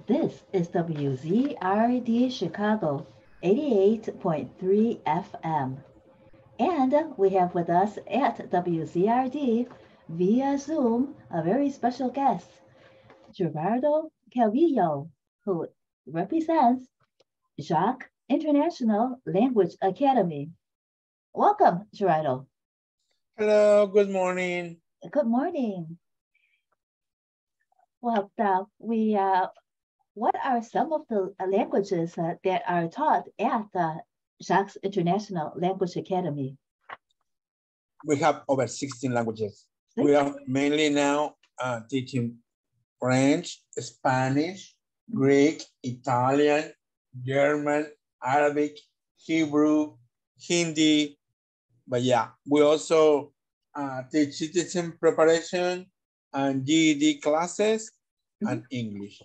This is WZRD Chicago 88.3 FM. And we have with us at WZRD via Zoom a very special guest, Gerardo Calvillo, who represents Jacques International Language Academy. Welcome, Gerardo. Hello, good morning. Good morning. Well, what are some of the languages that are taught at Jacques International Language Academy? We have over 16 languages. We are mainly now teaching French, Spanish, Greek, Italian, German, Arabic, Hebrew, Hindi. But yeah, we also teach citizen preparation and GED classes and English.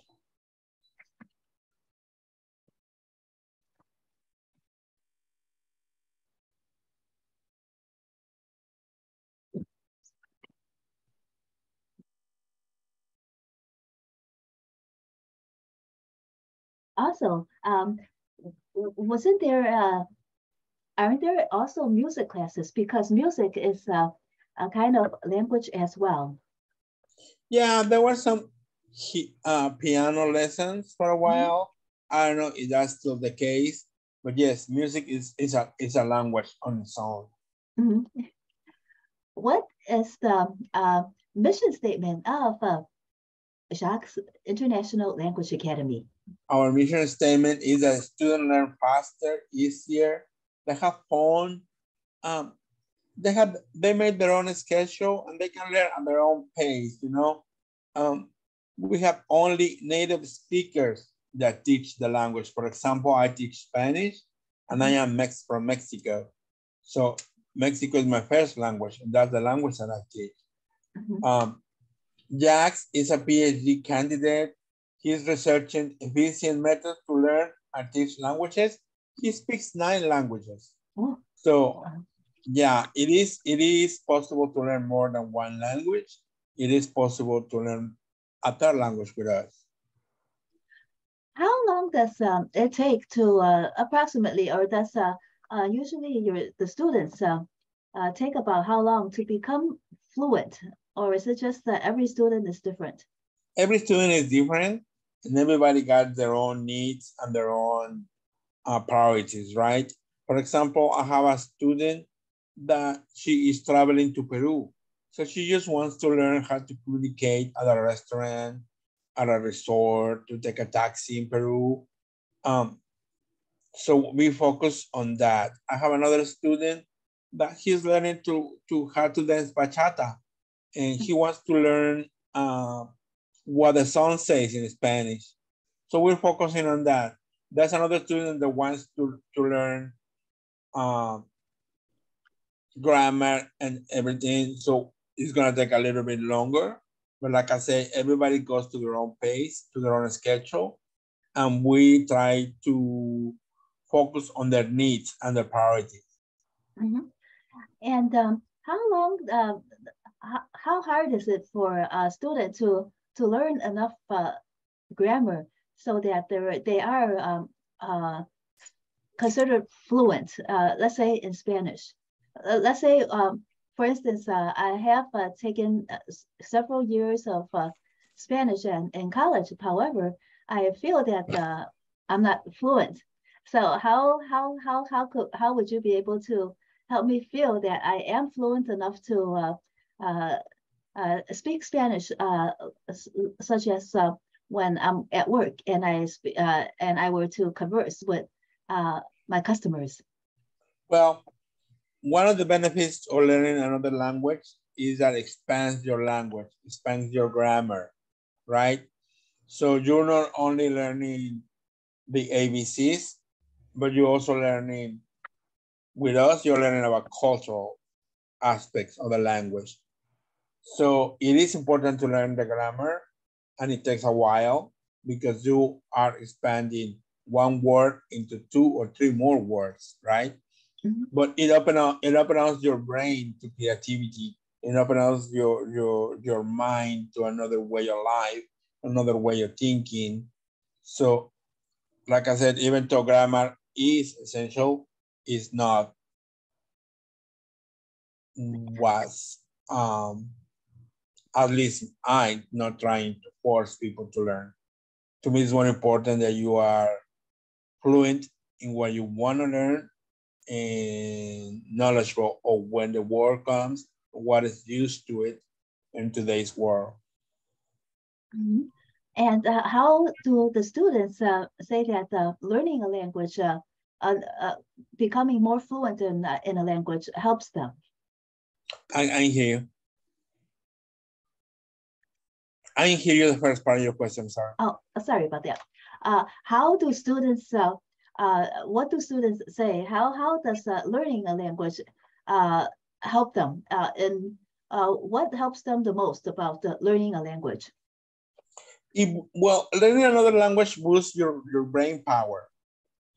Also, wasn't there, aren't there also music classes? Because music is a kind of language as well. Yeah, there were some piano lessons for a while. I don't know if that's still the case, but yes, music is a language on its own. What is the mission statement of Jacques International Language Academy? Our mission statement is that students learn faster, easier, they have fun, they made their own schedule and they can learn at their own pace, you know. We have only native speakers that teach the language. For example, I teach Spanish and I am from Mexico. So Mexico is my first language and that's the language that I teach. Jacques is a PhD candidate. He's researching efficient methods to learn and teach languages. He speaks 9 languages. So yeah, it is possible to learn more than 1 language. It is possible to learn a 3rd language with us. How long does it take to approximately, or does usually the students take about how long to become fluent? Or is it just that every student is different? Every student is different and everybody got their own needs and their own priorities, right? For example, I have a student that she is traveling to Peru. So she just wants to learn how to communicate at a restaurant, at a resort, to take a taxi in Peru. So we focus on that. I have another student that he's learning to how to dance bachata. And he wants to learn what the song says in Spanish. So we're focusing on that. There's another student that wants to learn grammar and everything. So it's gonna take a little bit longer. But like I say, everybody goes to their own pace, to their own schedule. And we try to focus on their needs and their priorities. And how hard is it for a student to learn enough grammar so that they are considered fluent, let's say in Spanish? Let's say, for instance, I have taken several years of Spanish in college. However, I feel that I'm not fluent. So how would you be able to help me feel that I am fluent enough to speak Spanish, such as when I'm at work and I were to converse with my customers? Well, one of the benefits of learning another language is that it expands your language, expands your grammar, right? So you're not only learning the ABCs, but you're also learning, with us, you're learning about cultural aspects of the language. So it is important to learn the grammar, and it takes a while because you are expanding one word into 2 or 3 more words, right? But it opens your brain to creativity. It opens your mind to another way of life, another way of thinking. So, like I said, even though grammar is essential, is not was at least I'm not trying to force people to learn. To me, it's more important that you are fluent in what you want to learn and knowledgeable of when the word comes, what is used to it in today's world. Mm-hmm. And how do the students say that learning a language, becoming more fluent in a language helps them? I hear you. I didn't hear you the first part of your question, sorry. Oh, sorry about that. How do students, what do students say? How does learning a language help them? And what helps them the most about learning a language? Well, learning another language boosts your brain power.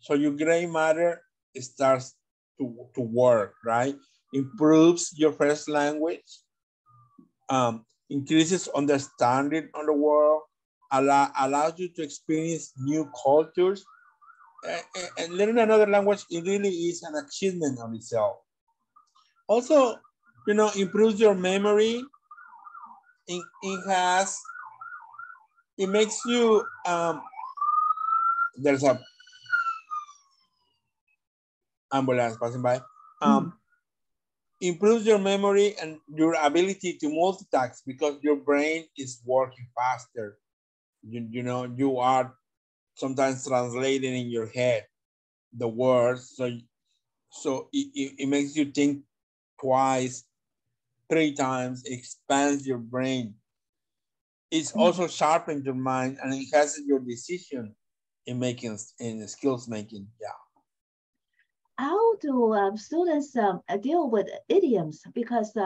So your gray matter starts to work, right? Improves your first language, increases understanding on the world, allows you to experience new cultures. And learning another language, it really is an achievement on itself. Also, you know, improves your memory. It makes you, there's a ambulance passing by. Improves your memory and your ability to multitask because your brain is working faster. You know, you are sometimes translating in your head the words, so it makes you think twice, 3 times, expands your brain. It's also sharpens your mind and enhances your decision in making, in skills making. Yeah. How do students deal with idioms? Because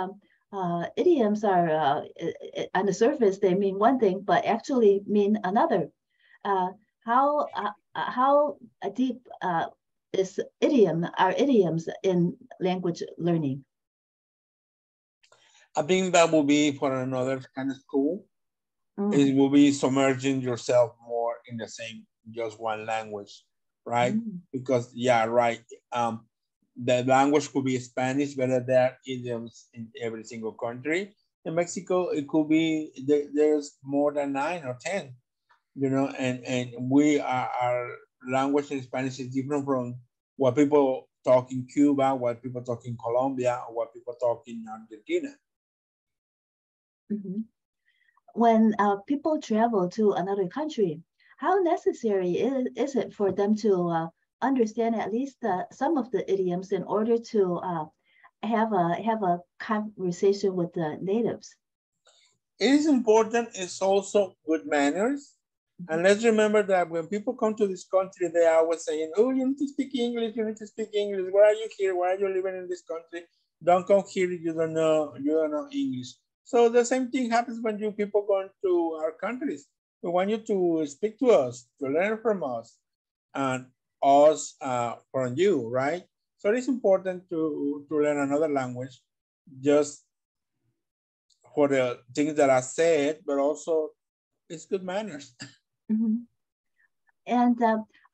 idioms are, on the surface, they mean one thing, but actually mean another. How deep are idioms in language learning? I think that will be for another kind of school. It will be submerging yourself more in the same, just one language, right? Because, yeah, right. The language could be Spanish, but there are idioms in every single country. In Mexico, it could be, there's more than 9 or 10, you know, and our language in Spanish is different from what people talk in Cuba, what people talk in Colombia, or what people talk in Argentina. When people travel to another country, how necessary is it for them to understand at least some of the idioms in order to have a conversation with the natives? It is important. It's also good manners. And let's remember that when people come to this country, they are always saying, oh, you need to speak English, you need to speak English. Why are you here? Why are you living in this country? Don't come here if you don't know English. So the same thing happens when you people go to our countries. We want you to speak to us, to learn from us, and us from you, right? So it is important to learn another language, just for the things that I said, but also it's good manners. And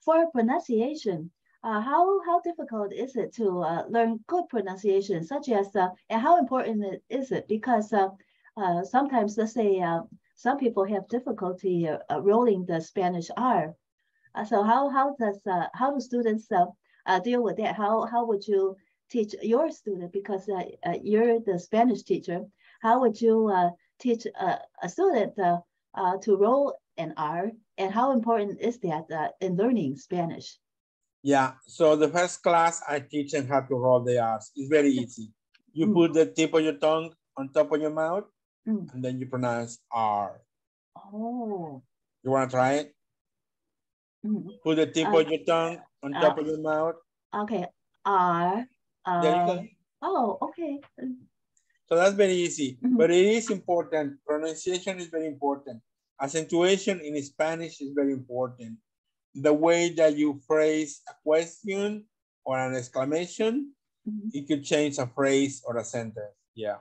for pronunciation, how difficult is it to learn good pronunciation, such as, and how important is it? Because sometimes, let's say, some people have difficulty rolling the Spanish R. So how do students deal with that? How would you teach your student? Because you're the Spanish teacher. How would you teach a student to roll an R? And how important is that in learning Spanish? Yeah, so the first class I teach them how to roll the R's. It's very easy. You put the tip of your tongue on top of your mouth, and then you pronounce R. Oh. You want to try it? Put the tip of your tongue on top of your mouth. Okay, R. There you go. Oh, okay. So that's very easy, but it is important. Pronunciation is very important. Accentuation in Spanish is very important. The way that you phrase a question or an exclamation, it could change a phrase or a sentence. Yeah.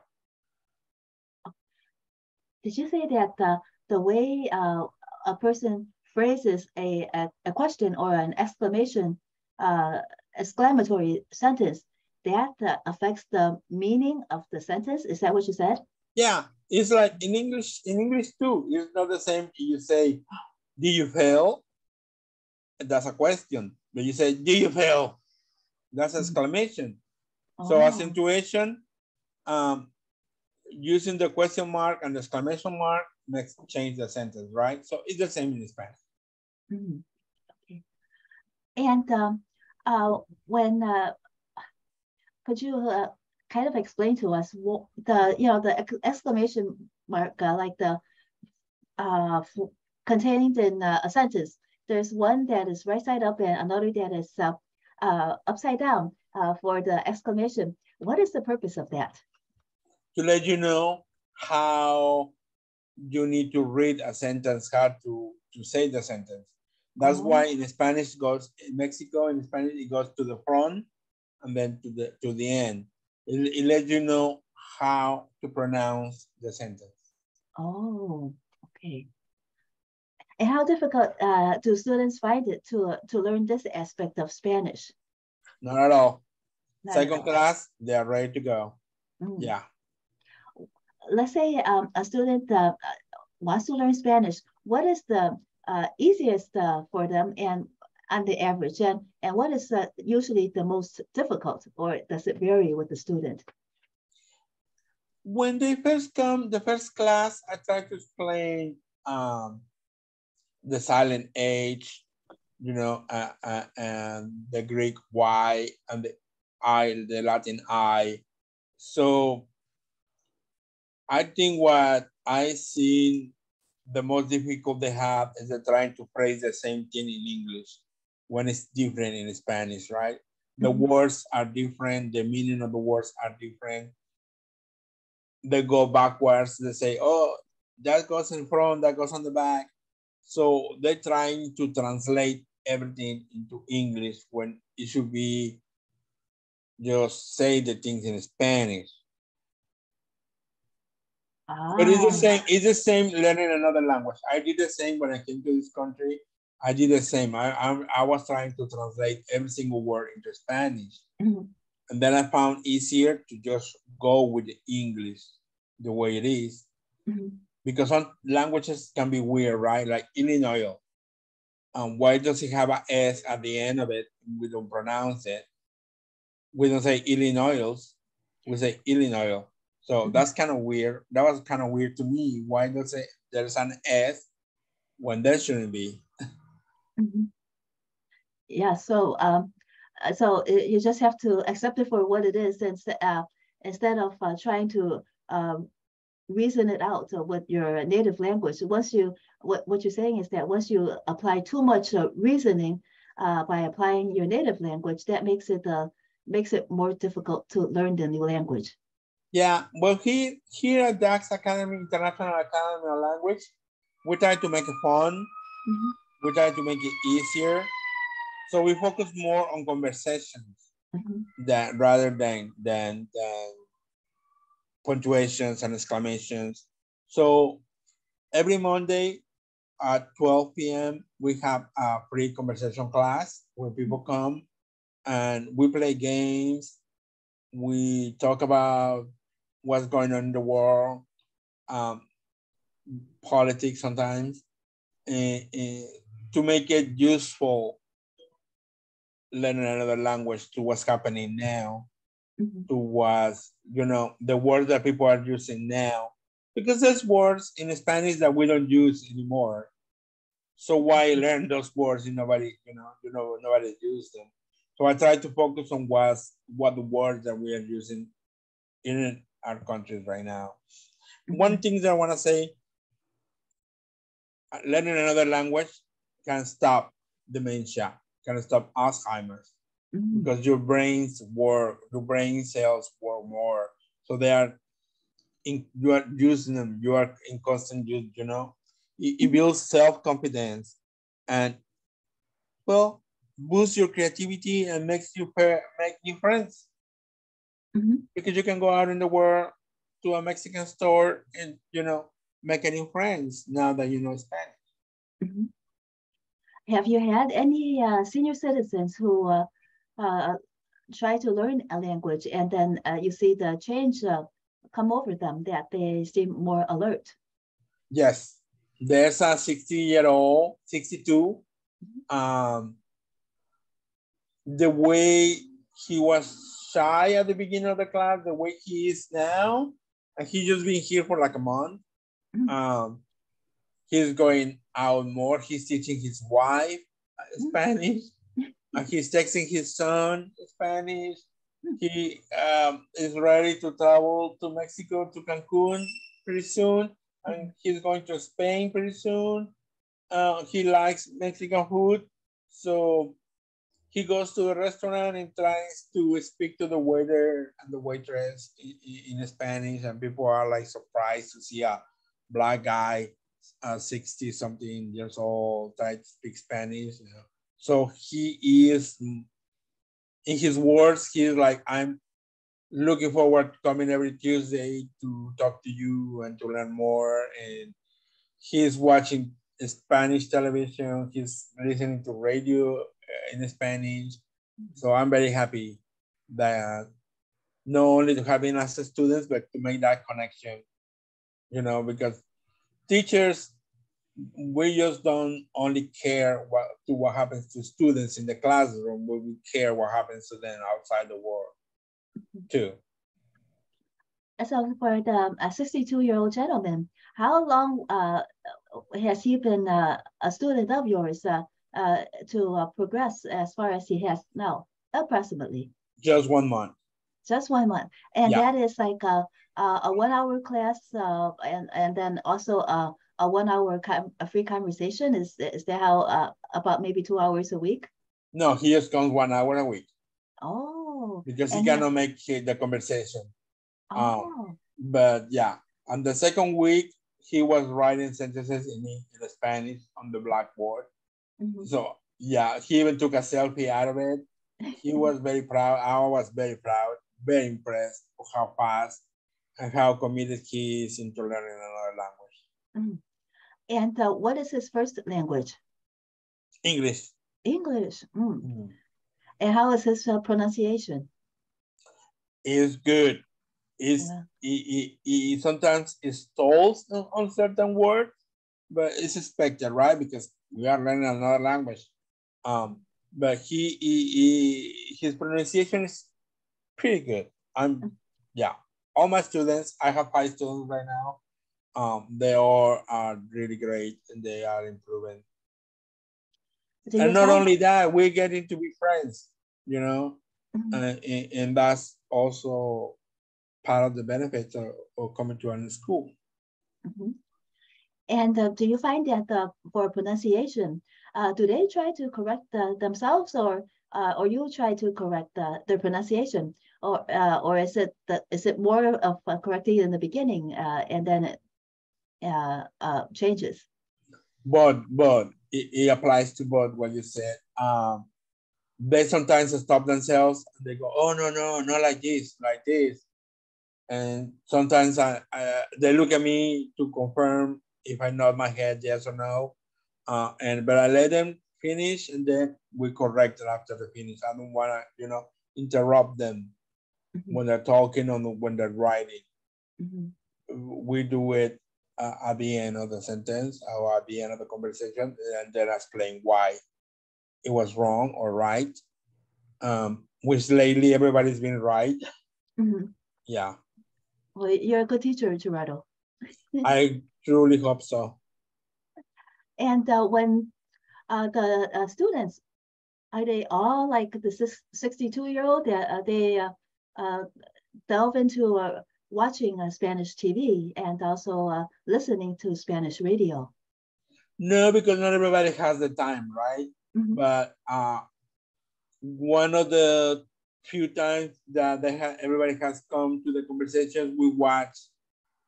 Did you say that the way a person phrases a question or an exclamatory sentence, that affects the meaning of the sentence. Is that what you said? Yeah, it's like in English too. It's not the same. You say, "Do you fail?" That's a question. But you say, "Do you fail?" That's exclamation. So accentuation, using the question mark and the exclamation mark makes change the sentence, right? So it's the same in Spanish. Okay. And when could you kind of explain to us what the exclamation mark, like the contained in a sentence? There's one that is right side up and another that is upside down for the exclamation. What is the purpose of that? To let you know how you need to read a sentence, how to say the sentence. That's why in Spanish goes, in Mexico, in Spanish, it goes to the front and then to the end. It lets you know how to pronounce the sentence. Oh, okay. And how difficult do students find it to learn this aspect of Spanish? Not at all. Second class, they are ready to go. Yeah. Let's say a student wants to learn Spanish. What is the easiest for them and on the average? And what is usually the most difficult, or does it vary with the student? When they first come, the first class, I try to explain the silent H, you know, and the Greek Y and the I, the Latin I. So I think what I see the most difficult they have is they're trying to phrase the same thing in English when it's different in Spanish, right? The words are different, the meaning of the words are different. They go backwards, they say, oh, that goes in front, that goes on the back. So they're trying to translate everything into English when it should be just say the things in Spanish. But it's the same learning another language. I did the same when I came to this country. I did the same. I was trying to translate every single word into Spanish. And then I found easier to just go with the English the way it is. Because some languages can be weird, right? Like Illinois. Why does it have an S at the end of it? We don't pronounce it. We don't say Illinois. We say Illinois. So that's kind of weird. That was kind of weird to me. Why does it there's an S when there shouldn't be? Yeah, so you just have to accept it for what it is, instead of trying to reason it out with your native language. Once you, what you're saying is that once you apply too much reasoning by applying your native language, that makes it more difficult to learn the new language. Yeah, well, here at Jacques International Academy of Language, we try to make it fun. We try to make it easier. So we focus more on conversations that rather than punctuations and exclamations. So every Monday at 12 p.m., we have a free conversation class where people come and we play games. We talk about what's going on in the world, politics sometimes, to make it useful learning another language to what's happening now, to what's, you know, the words that people are using now. Because there's words in Spanish that we don't use anymore. So why learn those words if nobody uses them? So I try to focus on what the words that we are using in our countries right now. One thing that I want to say, learning another language can stop dementia, can stop Alzheimer's, because your brain cells work more. So you are using them, you are in constant use, you know. It builds self-confidence and, well, boosts your creativity and makes you make new friends. Because you can go out in the world to a Mexican store and, you know, make new friends now that you know Spanish. Have you had any senior citizens who try to learn a language and then you see the change come over them, that they seem more alert? Yes, there's a 60-year-old, 62. The way he was shy at the beginning of the class, the way he is now, and he just been here for like a month. He's going out more. He's teaching his wife Spanish. He's texting his son Spanish. He is ready to travel to Mexico, to Cancun pretty soon. And he's going to Spain pretty soon. He likes Mexican food. So he goes to the restaurant and tries to speak to the waiter and the waitress in Spanish. And people are like surprised to see a black guy, 60 something years old, try to speak Spanish. You know? So he is, in his words, he's like, I'm looking forward to coming every Tuesday to talk to you and to learn more. And he's watching Spanish television. He's listening to radio in Spanish. So I'm very happy that not only to having us as students, but to make that connection, you know, because teachers, we just don't only care what happens to students in the classroom, but we care what happens to them outside the world too. So for the 62-year-old gentleman, how long has he been a student of yours to progress as far as he has now, approximately? Just 1 month. Just 1 month. And Yeah. that is like a 1-hour class and then also a 1-hour free conversation. Is that how about maybe 2 hours a week? No, he just comes 1 hour a week. Oh. Because he cannot make the conversation. Oh. But yeah, on the second week, he was writing sentences in Spanish on the blackboard. So yeah, he even took a selfie out of it. He was very proud. I was very proud, very impressed of how fast and how committed he is into learning another language. And what is his first language? English. English. And how is his pronunciation? It's good. He sometimes stalls on certain words, but it's expected, right? Because we are learning another language. But his pronunciation is pretty good. Yeah. All my students, I have 5 students right now. They all are really great and they are improving. And not only that, we're getting to be friends, you know, and that's also part of the benefits of coming to a school. And do you find that for pronunciation, do they try to correct themselves, or you try to correct their pronunciation, or is it more of correcting in the beginning and then it changes? But it applies to both what you said. They sometimes stop themselves and they go, oh, no, not like this, like this. And sometimes they look at me to confirm if I nod my head yes or no. But I let them finish and then we correct it after the finish. I don't want to, you know, interrupt them when they're talking or when they're writing. We do it at the end of the sentence or at the end of the conversation, and then explain why it was wrong or right. Which lately everybody's been right. Yeah. Well, you're a good teacher, Gerardo. I truly hope so. And when the students, are they all like the 62-year-old? They delve into watching Spanish TV and also listening to Spanish radio? No, because not everybody has the time, right? But one of the few times that everybody has come to the conversations, we watch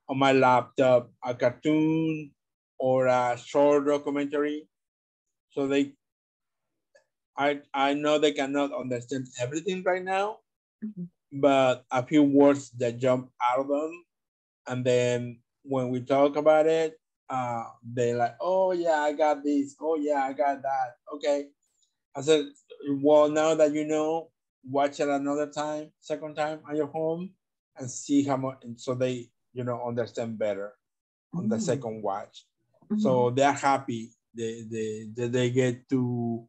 on my laptop a cartoon or a short documentary. So I know they cannot understand everything right now, but a few words that jump out of them. And then when we talk about it, they like, oh yeah, I got this. Oh yeah, I got that. Okay. I said, well, now that you know, watch it another time, second time at your home, and see how much, and so they, you know, understand better on the second watch. So they're happy. They get to,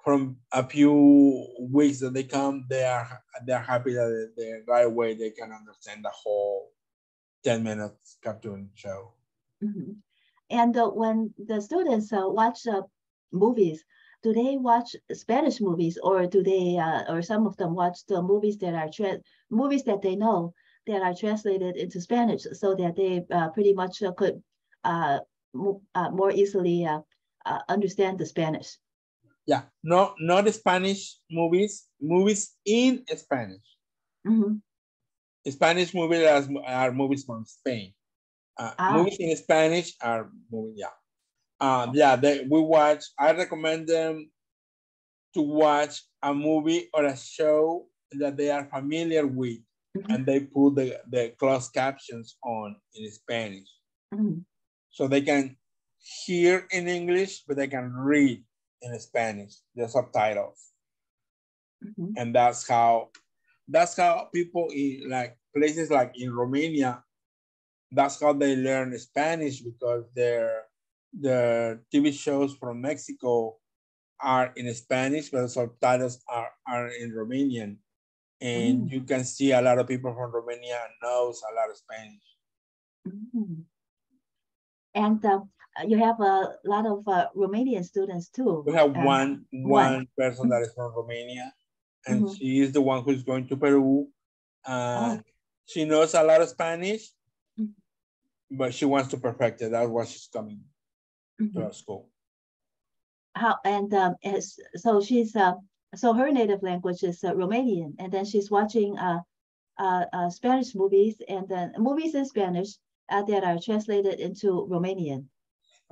from a few weeks that they come, they're happy that they right away they can understand the whole 10 minutes cartoon show. And when the students watch movies, do they watch Spanish movies, or do they, or some of them watch the movies that are movies that they know that are translated into Spanish, so that they pretty much could more easily understand the Spanish? Yeah, no, not the Spanish movies, movies in Spanish. Spanish movies are movies from Spain. Movies in Spanish are movies, yeah. Yeah, we watch, I recommend them to watch a movie or a show that they are familiar with, and they put the closed captions on in Spanish. So they can hear in English, but they can read in Spanish, the subtitles. And that's how people in like places like in Romania, that's how they learn Spanish, because the TV shows from Mexico are in Spanish, but the subtitles are in Romanian. And you can see a lot of people from Romania knows a lot of Spanish. And you have a lot of Romanian students too. We have one person that is from Romania, and she is the one who's going to Peru. She knows a lot of Spanish, but she wants to perfect it. That's why she's coming to our school. So she's so her native language is Romanian, and then she's watching Spanish movies, and then movies in Spanish that are translated into Romanian.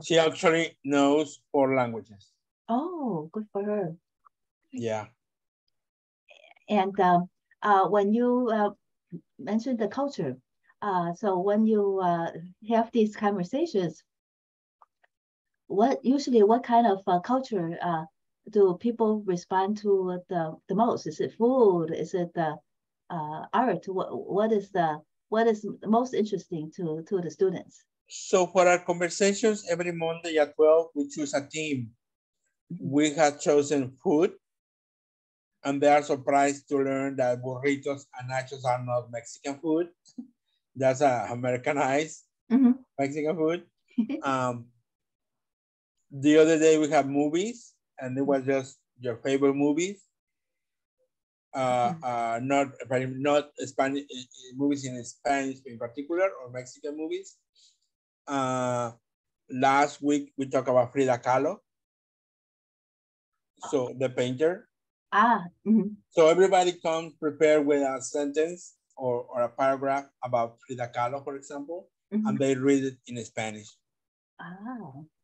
She actually knows 4 languages. Oh, good for her. Yeah. And when you mentioned the culture, so when you have these conversations, what kind of culture do people respond to the most? Is it food? Is it the art? What is most interesting to the students? So for our conversations every Monday at 12, we choose a theme. We have chosen food, and they are surprised to learn that burritos and nachos are not Mexican food. That's Americanized Mexican food. The other day we have movies, and it was just your favorite movies. Not Spanish movies in Spanish in particular, or Mexican movies. Last week we talked about Frida Kahlo, so the painter. So everybody comes prepared with a sentence or a paragraph about Frida Kahlo, for example, and they read it in Spanish.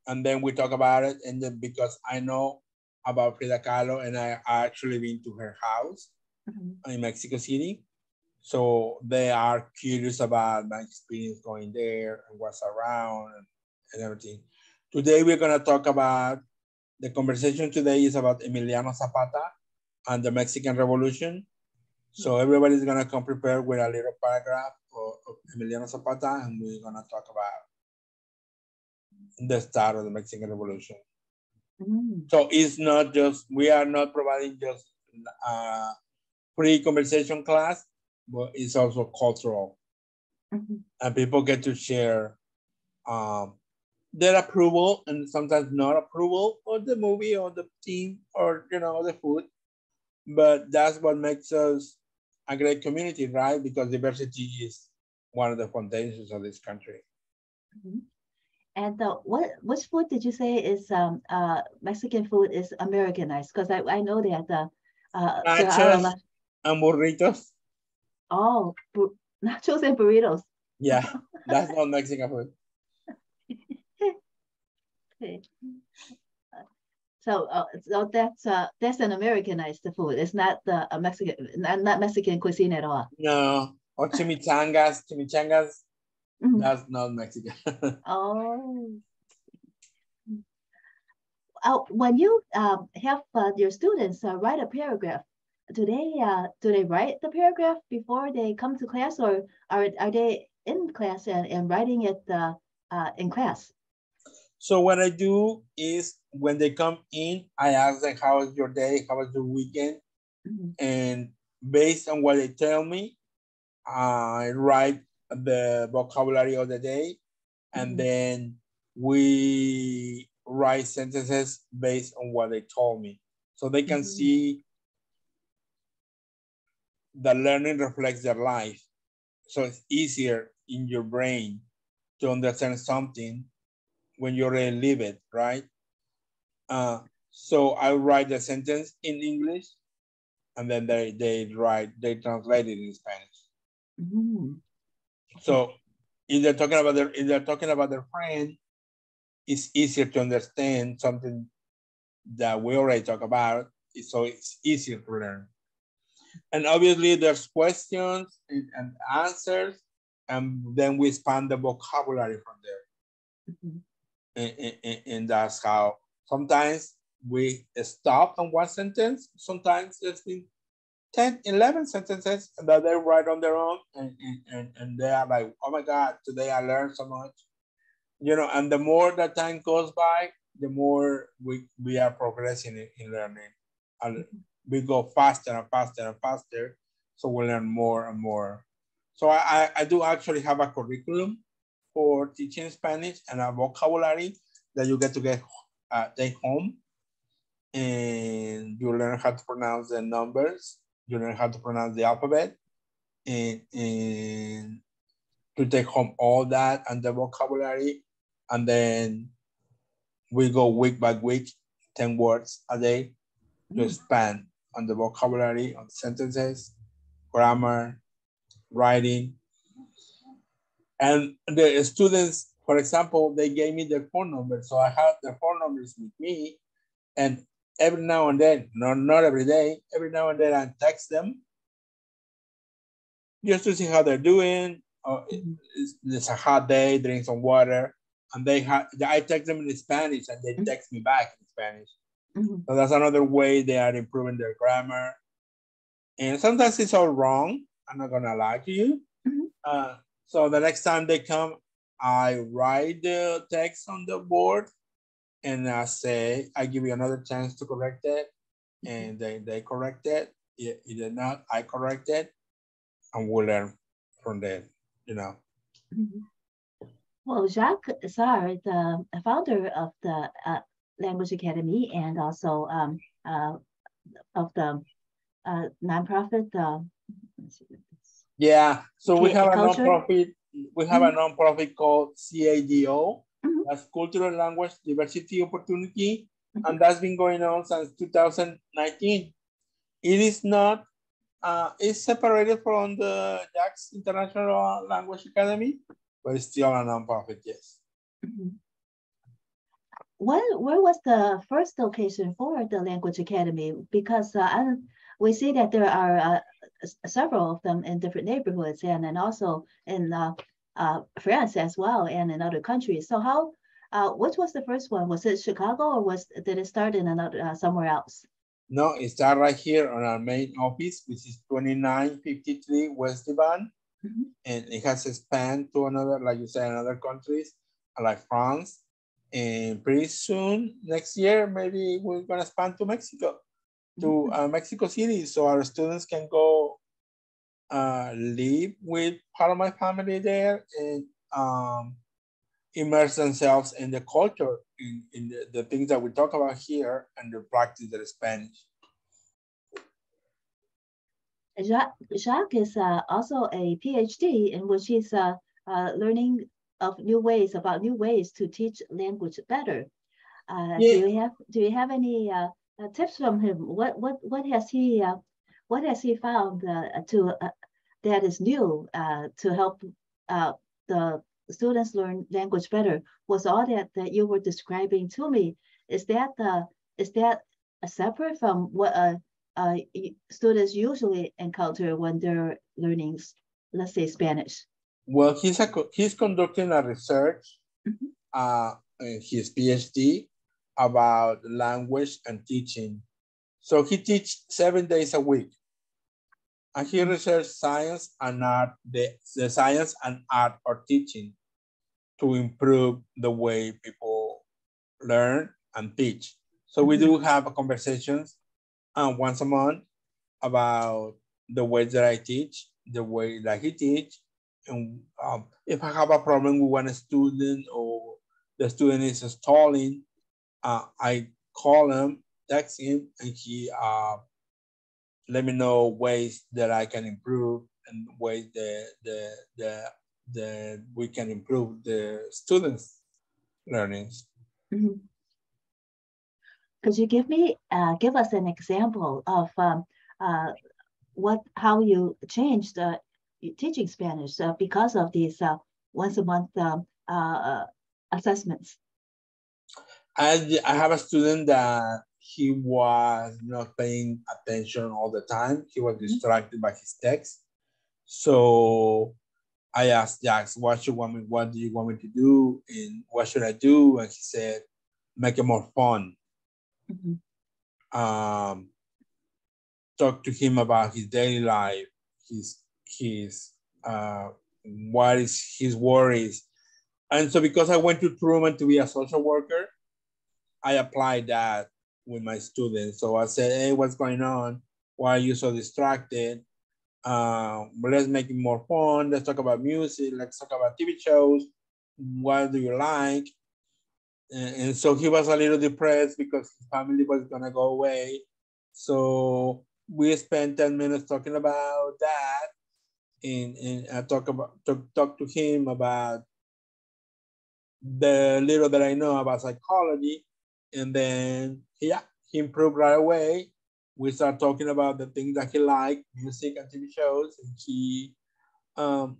And then we talk about it, and then because I know about Frida Kahlo, and I actually been to her house in Mexico City, so they are curious about my experience going there and what's around and everything. Today we're gonna talk about, the conversation today is about Emiliano Zapata and the Mexican Revolution. So everybody's gonna come prepared with a little paragraph of Emiliano Zapata, and we're gonna talk about the start of the Mexican Revolution. So it's not just, we are not providing just free conversation class, but it's also cultural. And people get to share their approval and sometimes not approval of the movie or the team or, you know, the food. But that's what makes us a great community, right? Because diversity is one of the foundations of this country. And which food did you say is Mexican food is Americanized? Because I know that there are a lot. And burritos. Oh, nachos and burritos. Yeah, that's not Mexican food. Okay. So that's an Americanized food. It's not a Mexican, not Mexican cuisine at all. No, or chimichangas. That's not Mexican. Oh. When you have your students write a paragraph, do they write the paragraph before they come to class, or are they in class and writing it in class? So what I do is when they come in, I ask them, how was your day? How was your weekend? And based on what they tell me, I write the vocabulary of the day, and then we write sentences based on what they told me. So they can see the learning reflects their life. So it's easier in your brain to understand something when you already live it, right? So I write the sentence in English, and then they translate it in Spanish. So if they're talking about their friend, it's easier to understand something that we already talked about, so it's easier to learn. And obviously there's questions and answers, and then we expand the vocabulary from there. And that's how sometimes we stop on one sentence, sometimes it's been 10, 11 sentences that they write on their own, and they are like, oh my God, today I learned so much. You know, and the more that time goes by, the more we are progressing in learning. And we go faster and faster and faster, so we learn more and more. So I do actually have a curriculum for teaching Spanish and a vocabulary that you get to take home, and you learn how to pronounce the numbers, you learn how to pronounce the alphabet, and to take home all that and the vocabulary. And then we go week by week, 10 words a day to expand on the vocabulary, on sentences, grammar, writing. And the students, for example, they gave me their phone number. So I have their phone numbers with me. And every now and then, not every day, every now and then I text them just to see how they're doing. It's a hot day, drink some water. And I text them in Spanish, and they text me back in Spanish. So that's another way they are improving their grammar. And sometimes it's all wrong. I'm not gonna lie to you. So the next time they come, I write the text on the board, and I say, I give you another chance to correct it. And they correct it. If they're not, I correct it, and we'll learn from that, you know. Well, Jacques Zar, the founder of the Language Academy, and also of the nonprofit. Yeah, so we have a culture? nonprofit. We have a nonprofit called CADO. That's Cultural Language Diversity Opportunity, and that's been going on since 2019. It is not. It's separated from the Jacques International Language Academy, but it's still a nonprofit, yes. Where was the first location for the Language Academy? Because we see that there are several of them in different neighborhoods, and also in France as well, and in other countries. So which was the first one? Was it Chicago, or did it start in another somewhere else? No, it started right here on our main office, which is 2953 West Divan. And it has expanded to another, like you said, another countries like France. And pretty soon, next year, maybe we're gonna expand to Mexico, to Mexico City, so our students can go live with part of my family there, and immerse themselves in the culture, in the things that we talk about here, and the practice their Spanish. Jacques is also a PhD in which he's learning of new ways to teach language better. Do you have any tips from him? What has he found that is new to help the students learn language better? Was all that you were describing to me, is that separate from what students usually encounter when they're learning, let's say, Spanish? Well, he's conducting a research, his PhD about language and teaching. So he teaches 7 days a week. And he researches science and art, the science and art of teaching to improve the way people learn and teach. So we do have conversations once a month about the way that I teach, the way that he teach, and if I have a problem with one student or the student is stalling, I call him, text him, and he let me know ways that I can improve and ways that we can improve the students' learnings. Could you give us an example of how you changed teaching Spanish because of these once a month assessments? I have a student that he was not paying attention all the time. He was distracted by his text. So I asked Jacques, what do you want me to do? And what should I do? And he said, make it more fun. Talk to him about his daily life, what is his worries. And so because I went to Truman to be a social worker, I applied that with my students. So I said, hey, what's going on? Why are you so distracted? Let's make it more fun. Let's talk about music. Let's talk about TV shows. What do you like? And so he was a little depressed because his family was gonna go away. So we spent 10 minutes talking about that. And I talk to him about the little that I know about psychology. And then he improved right away. We start talking about the things that he liked, music and TV shows. And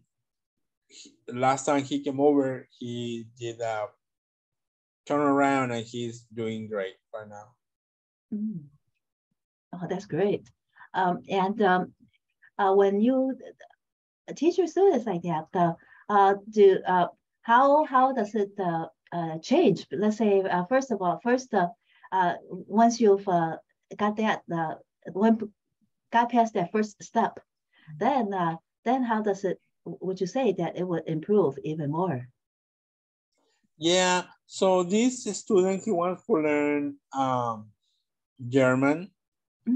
last time he came over, he did a turnaround and he's doing great right now. Oh, that's great. When you teach your students like that, how does it change? Let's say, first of all, once you've got past that first step, then how does it? Would you say that it would improve even more? Yeah. So this student, he wants to learn German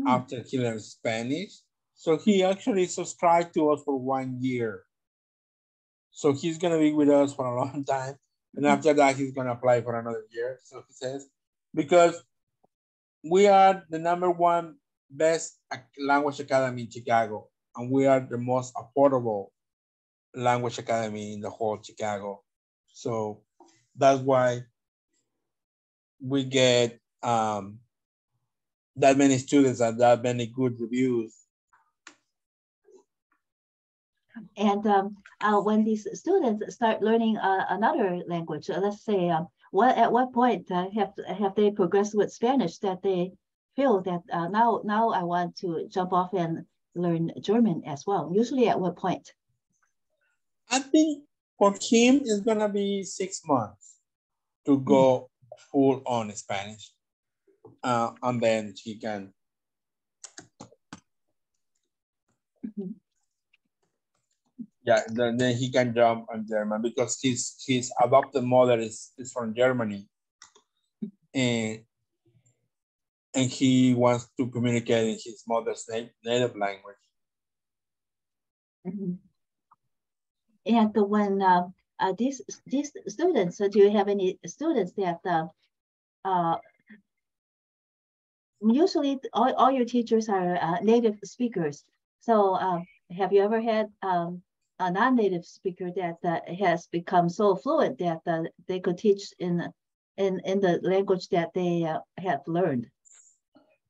after he learns Spanish. So he actually subscribed to us for 1 year. So he's gonna be with us for a long time. And after that, he's gonna apply for another year. So he says, because we are the #1 best language academy in Chicago. And we are the most affordable language academy in the whole Chicago. So that's why we get that many students and that many good reviews. And when these students start learning another language, let's say, at what point have they progressed with Spanish that they feel that now I want to jump off and learn German as well? Usually at what point? I think for him, it's gonna be 6 months to go full on Spanish. And then he can. Yeah, then he can jump on German because his adopted mother is from Germany. And he wants to communicate in his mother's native language. And when these students, do you have any students that usually all your teachers are native speakers? So have you ever had a non-native speaker that has become so fluent that they could teach in the language that they have learned?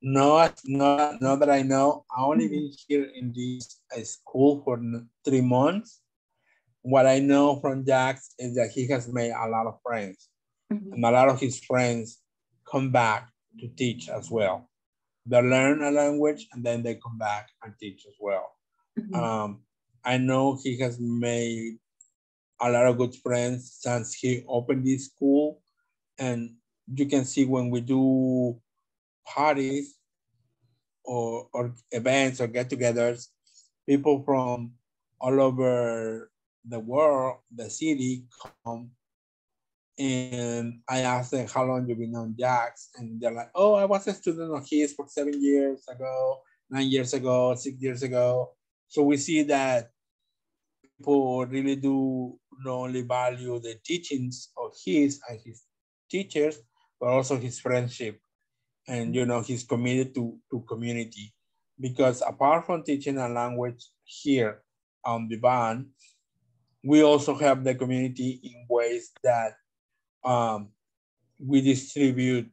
No, not that I know. I only been here in this school for 3 months. What I know from Jacques is that he has made a lot of friends. And a lot of his friends come back to teach as well. They learn a language and then they come back and teach as well. I know he has made a lot of good friends since he opened this school. And you can see when we do parties or events or get-togethers, people from all over the world, the city, come. And I asked them, how long you been on Jacques? And they're like, oh, I was a student of his for 7 years ago, 9 years ago, 6 years ago. So we see that people really do not only value the teachings of his and his teachers, but also his friendship. And, you know, he's committed to community. Because apart from teaching a language here on the band, we also have the community in ways that we distribute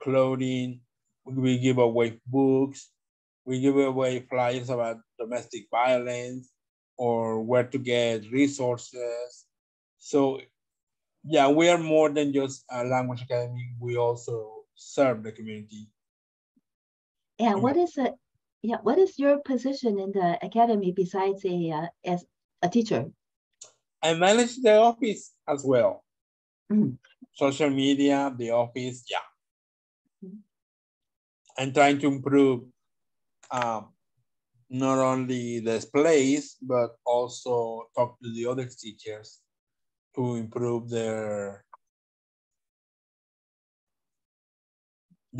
clothing, we give away books, we give away flyers about domestic violence or where to get resources. So yeah, we are more than just a language academy. We also serve the community. And what is it? Yeah, what is your position in the academy besides as a teacher? I manage the office as well. Mm. Social media, the office, yeah. I'm trying to improve not only the displays, but also talk to the other teachers to improve their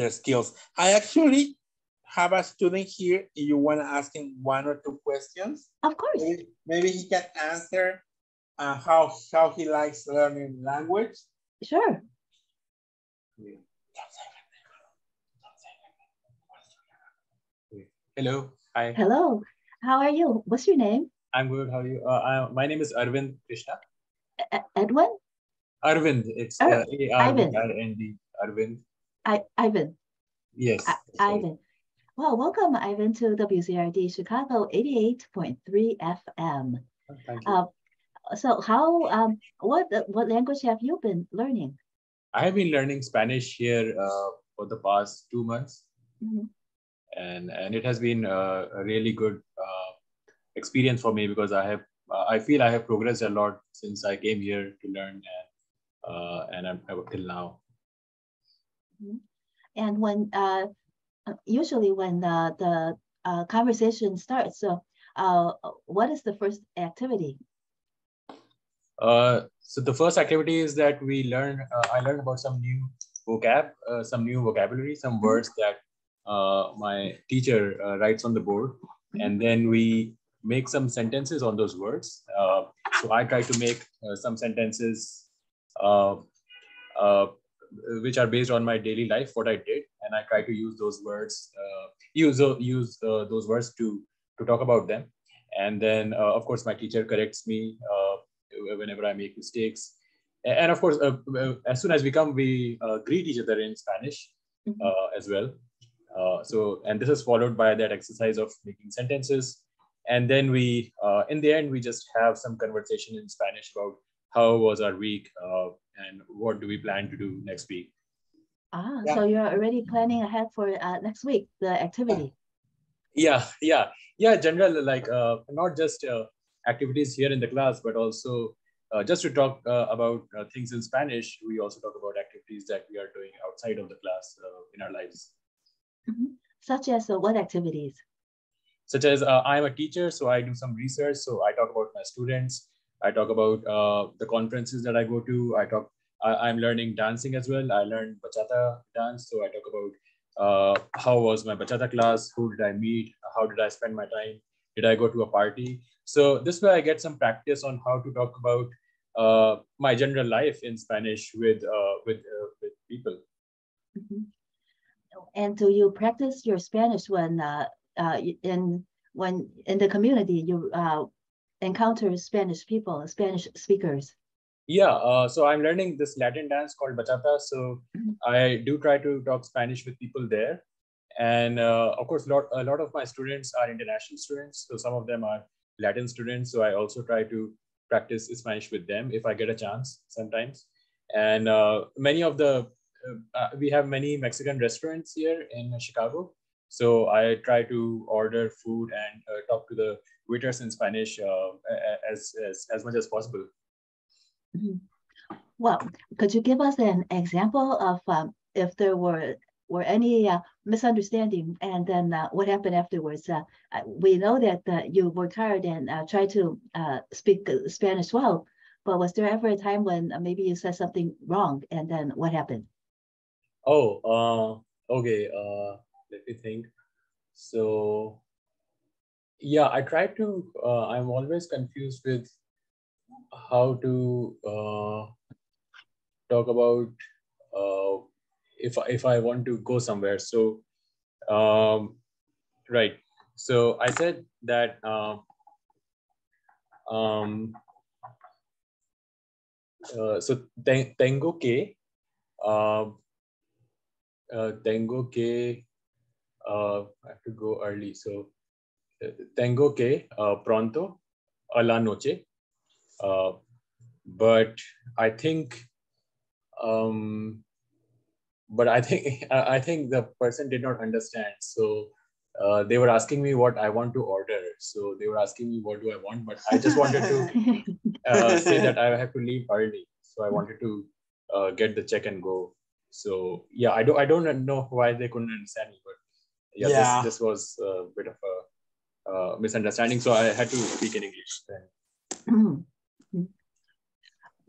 skills. I actually have a student here. If you want to ask him 1 or 2 questions, of course, maybe he can answer how he likes learning language. Sure. Hello. Hi. Hello. How are you? What's your name? I'm good. How are you? My name is Arvind Krishna. Edwin? Arvind. It's A-R-V-I-N-D. Arvind. Ivan. Yes. Ivan. Well, welcome, Ivan, to WZRD Chicago 88.3 FM. Thank you. So how, what language have you been learning? I have been learning Spanish here for the past 2 months. Mm-hmm. And it has been a really good experience for me because I feel I have progressed a lot since I came here to learn and I'm up till now. Mm-hmm. And when usually when the conversation starts, so what is the first activity? So the first activity is that we learn. I learned about some new vocabulary, some words that my teacher writes on the board, and then we make some sentences on those words. So I try to make some sentences which are based on my daily life, what I did, and I try to use those words, those words to talk about them. And then, of course, my teacher corrects me whenever I make mistakes. And of course, as soon as we come, we greet each other in Spanish as well. And this is followed by that exercise of making sentences. And then we, in the end, we just have some conversation in Spanish about how was our week and what do we plan to do next week. So you're already planning ahead for next week, the activity. Yeah. General, like not just activities here in the class, but also just to talk about things in Spanish. We also talk about activities that we are doing outside of the class in our lives. Such as what activities? Such as I'm a teacher, so I do some research. So I talk about my students. I talk about the conferences that I go to. I'm learning dancing as well. I learned bachata dance. So I talk about how was my bachata class? Who did I meet? How did I spend my time? Did I go to a party? So this way I get some practice on how to talk about my general life in Spanish with people. And do you practice your Spanish when in the community you encounter Spanish people, Spanish speakers? Yeah, so I'm learning this Latin dance called bachata. So I do try to talk Spanish with people there. And of course, a lot of my students are international students. So some of them are Latin students. So I also try to practice Spanish with them if I get a chance sometimes. And we have many Mexican restaurants here in Chicago. So I try to order food and talk to the waiters in Spanish as much as possible. Well, could you give us an example of if there were any misunderstanding, and then what happened afterwards? We know that you worked hard and tried to speak Spanish well, but was there ever a time when maybe you said something wrong, and then what happened? Oh, okay. Let me think. So, yeah, I try to. I'm always confused with how to talk about if I want to go somewhere. So, right. So I said that so tengo que I have to go early. So tengo que pronto a la noche. But I think I think the person did not understand. So they were asking me what I want to order. So they were asking me what do I want, but I just wanted to say that I have to leave early. So I wanted to get the check and go. So yeah, I don't know why they couldn't understand me, but yeah. This was a bit of a misunderstanding. So I had to speak in English then.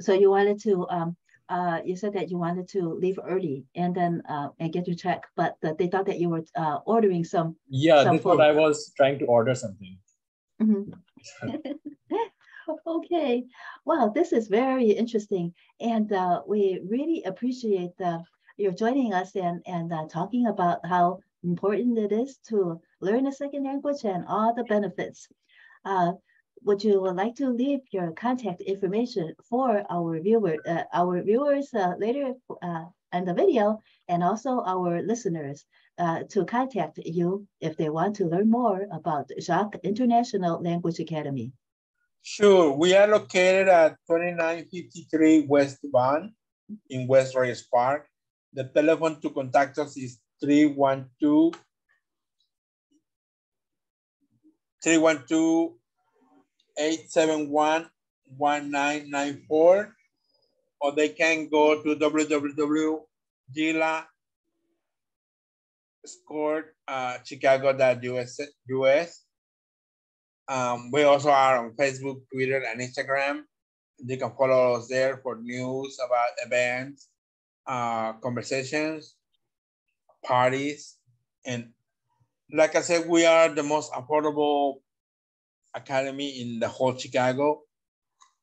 So you wanted to you said that you wanted to leave early and then and get your check, but they thought that you were ordering some. Yeah, that's what I was trying to order something. Okay, well, this is very interesting, and we really appreciate your joining us and talking about how important it is to learn a second language and all the benefits. Would you like to leave your contact information for our viewers later in the video, and also our listeners to contact you if they want to learn more about Jacques International Language Academy? Sure. We are located at 2953 West Bond in West Reyes Park. The telephone to contact us is 312-871-1994, or they can go to www.Chicago.us. We also are on Facebook, Twitter, and Instagram. You can follow us there for news about events, conversations, parties. And like I said, we are the most affordable academy in the whole Chicago.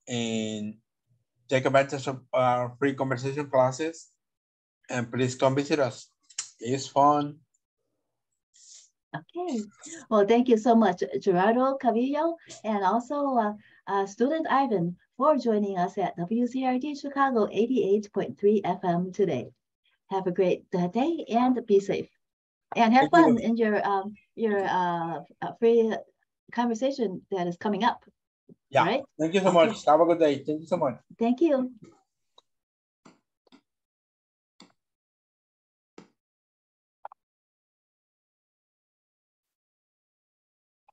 And take advantage of our free conversation classes. And please come visit us. It's fun. Okay, well, thank you so much, Gerardo Calvillo, and also student Ivan, for joining us at WZRD Chicago 88.3 FM today. Have a great day and be safe. And have fun in your free conversation that is coming up. Yeah. Right? Thank you so much. Have a good day. Thank you so much. Thank you.